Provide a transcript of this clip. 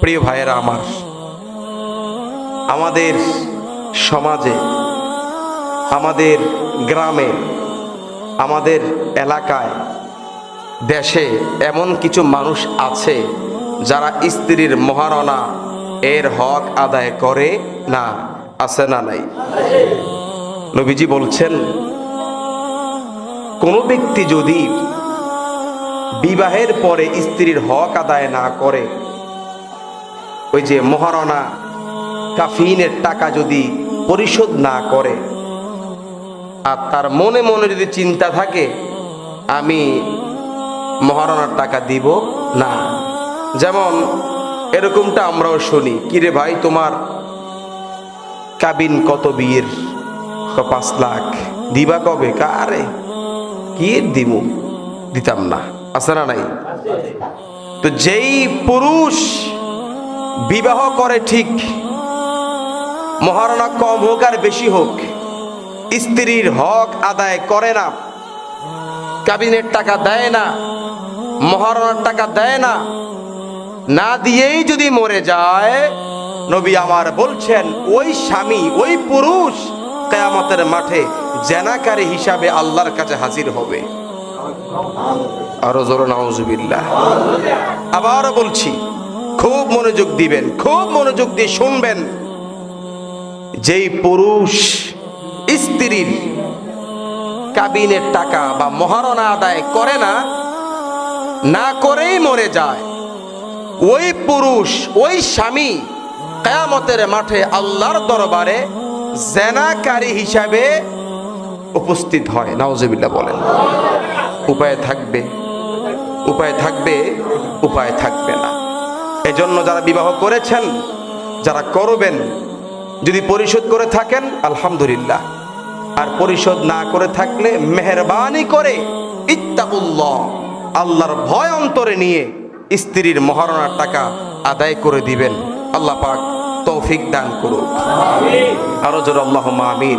প্রিয় ভাইয়েরা আমার, আমাদের সমাজে, আমাদের গ্রামে, আমাদের এলাকায়, দেশে এমন কিছু মানুষ আছে যারা স্ত্রীর মহারণা এর হক আদায় করে না। আছে না নাই? নবীজি বলছেন, কোন ব্যক্তি যদি বিবাহের পরে স্ত্রীর হক আদায় না করে, ওই যে মহারণা কাফিনের টাকা যদি পরিশোধ না করে, আর তার মনে মনে যদি চিন্তা থাকে আমি মহারণার টাকা দিব না, যেমন এরকমটা আমরাও শুনি, কিরে ভাই তোমার কাবিন কত বিয়ের? 5 লাখ। দিবা কবে? কারে কি দিব, দিতাম না। আছে না নাই? তো যেই পুরুষ বিবাহ করে, ঠিক মহারণা কম হোক আর বেশি হোক, স্ত্রীর হক আদায় করে না, কাবিনের টাকা দেয় না, মহারণার টাকা দেয় না, না দিয়েই যদি মরে যায়, নবী আমার বলছেন ওই স্বামী, ওই পুরুষ কিয়ামতের মাঠে জেনাকারী হিসাবে আল্লাহর কাছে হাজির হবে। আরো জোরে নাউজুবিল্লাহ। আবারও বলছি, খুব মনোযোগ দিবেন, খুব মনোযোগ দিয়ে শুনবেন। যেই পুরুষ স্ত্রীর কাবিনের টাকা বা মহারণা আদায় করে না, না করেই মরে যায়, ওই পুরুষ, ওই স্বামী কিয়ামতের মাঠে আল্লাহর দরবারে জেনাকারী হিসাবে উপস্থিত হয়। নাউজুবিল্লাহ বলেন। উপায় থাকবে, উপায় থাকবে, উপায় থাকবে না। এজন্য যারা বিবাহ করেছেন, যারা করবেন, যদি পরিশোধ করে থাকেন আলহামদুলিল্লাহ, আর পরিশোধ না করে থাকলে মেহেরবানি করে ইত্তাকুল্লাহ, আল্লাহর ভয় অন্তরে নিয়ে স্ত্রীর মহারণার টাকা আদায় করে দিবেন। আল্লাহ পাক তৌফিক দান করুন। আরো জোরে আল্লাহুম্মা আমিন।